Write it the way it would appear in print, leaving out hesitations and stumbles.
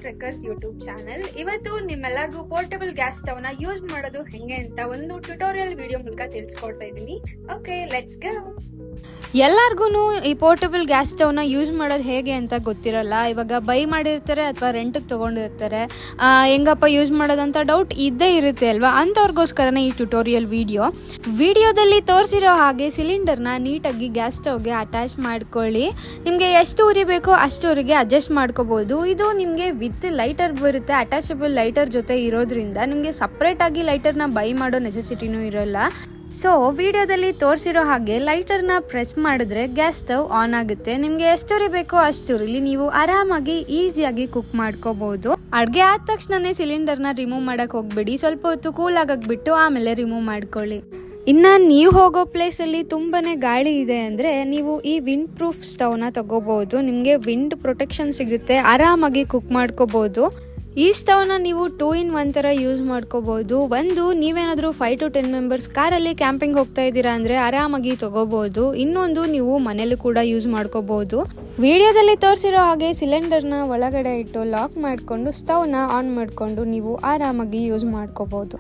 ಟ್ರೆಕರ್ಸ್ YouTube channel. ಇವತ್ತು ನಿಮ್ಮೆಲ್ಲರಿಗೂ portable gas stove ನ ಯೂಸ್ ಮಾಡೋದು ಹೆಂಗೆ ಅಂತ ಒಂದು ಟ್ಯುಟೋರಿಯಲ್ ವಿಡಿಯೋ ಮೂಲಕ ತಿಳಿಸ್ಕೊಡ್ತಾ ಇದ್ದೀನಿ. Okay, let's go. ಎಲ್ಲರಿಗೂ ಈ ಪೋರ್ಟಬಲ್ ಗ್ಯಾಸ್ ಸ್ಟವ್ನ ಯೂಸ್ ಮಾಡೋದು ಹೇಗೆ ಅಂತ ಗೊತ್ತಿರಲ್ಲ. ಇವಾಗ ಬೈ ಮಾಡಿರ್ತಾರೆ ಅಥವಾ ರೆಂಟಿಗೆ ತೊಗೊಂಡಿರ್ತಾರೆ, ಹೆಂಗಪ್ಪ ಯೂಸ್ ಮಾಡೋದಂತ ಡೌಟ್ ಇದ್ದೇ ಇರುತ್ತೆ ಅಲ್ವಾ. ಅಂಥವ್ರಿಗೋಸ್ಕರನೇ ಈ ಟ್ಯುಟೋರಿಯಲ್ ವಿಡಿಯೋದಲ್ಲಿ ತೋರಿಸಿರೋ ಹಾಗೆ ಸಿಲಿಂಡರ್ನ ನೀಟಾಗಿ ಗ್ಯಾಸ್ ಸ್ಟವ್ಗೆ ಅಟ್ಯಾಚ್ ಮಾಡ್ಕೊಳ್ಳಿ. ನಿಮಗೆ ಎಷ್ಟು ಉರಿ ಬೇಕೋ ಅಷ್ಟು ಉರಿಗೆ ಅಡ್ಜಸ್ಟ್ ಮಾಡ್ಕೋಬೋದು. ಇದು ನಿಮಗೆ ವಿತ್ ಲೈಟರ್ ಬರುತ್ತೆ, ಅಟ್ಯಾಚಬಲ್ ಲೈಟರ್ ಜೊತೆ ಇರೋದ್ರಿಂದ ನಿಮಗೆ ಸಪ್ರೇಟಾಗಿ ಲೈಟರ್ನ ಬೈ ಮಾಡೋ ನೆಸೆಸಿಟಿನೂ ಇರೋಲ್ಲ. ಸೊ ವಿಡಿಯೋದಲ್ಲಿ ತೋರಿಸಿರೋ ಹಾಗೆ ಲೈಟರ್ನ ಪ್ರೆಸ್ ಮಾಡಿದ್ರೆ ಗ್ಯಾಸ್ ಸ್ಟವ್ ಆನ್ ಆಗುತ್ತೆ. ನಿಮಗೆ ಎಷ್ಟು ಉರಿ ಬೇಕೋ ಅಷ್ಟು ಉರಿಲಿ ನೀವು ಆರಾಮಾಗಿ ಈಸಿಯಾಗಿ ಕುಕ್ ಮಾಡ್ಕೋಬಹುದು. ಅಡುಗೆ ಆದ ತಕ್ಷಣನೇ ಸಿಲಿಂಡರ್ನ ರಿಮೂವ್ ಮಾಡಕ್ ಹೋಗ್ಬೇಡಿ, ಸ್ವಲ್ಪ ಹೊತ್ತು ಕೂಲ್ ಆಗಕ್ ಬಿಟ್ಟು ಆಮೇಲೆ ರಿಮೂವ್ ಮಾಡ್ಕೊಳ್ಳಿ. ಇನ್ನು ನೀವು ಹೋಗೋ ಪ್ಲೇಸಲ್ಲಿ ತುಂಬಾನೇ ಗಾಳಿ ಇದೆ ಅಂದರೆ ನೀವು ಈ ವಿಂಡ್ ಪ್ರೂಫ್ ಸ್ಟವ್ನ ತಗೋಬಹುದು. ನಿಮಗೆ ವಿಂಡ್ ಪ್ರೊಟೆಕ್ಷನ್ ಸಿಗುತ್ತೆ, ಆರಾಮಾಗಿ ಕುಕ್ ಮಾಡ್ಕೋಬಹುದು. ಈ ಸ್ಟವ್ನ ನೀವು 2-in-1 ಥರ ಯೂಸ್ ಮಾಡ್ಕೋಬಹುದು. ಒಂದು, ನೀವೇನಾದರೂ 5 to 10 ಮೆಂಬರ್ಸ್ ಕಾರಲ್ಲಿ ಕ್ಯಾಂಪಿಂಗ್ ಹೋಗ್ತಾ ಇದ್ದೀರಾ ಅಂದರೆ ಆರಾಮಾಗಿ ತಗೋಬಹುದು. ಇನ್ನೊಂದು, ನೀವು ಮನೇಲಿ ಕೂಡ ಯೂಸ್ ಮಾಡ್ಕೋಬಹುದು. ವಿಡಿಯೋದಲ್ಲಿ ತೋರಿಸಿರೋ ಹಾಗೆ ಸಿಲಿಂಡರ್ನ ಒಳಗಡೆ ಇಟ್ಟು ಲಾಕ್ ಮಾಡಿಕೊಂಡು ಸ್ಟವ್ನ ಆನ್ ಮಾಡಿಕೊಂಡು ನೀವು ಆರಾಮಾಗಿ ಯೂಸ್ ಮಾಡ್ಕೋಬಹುದು.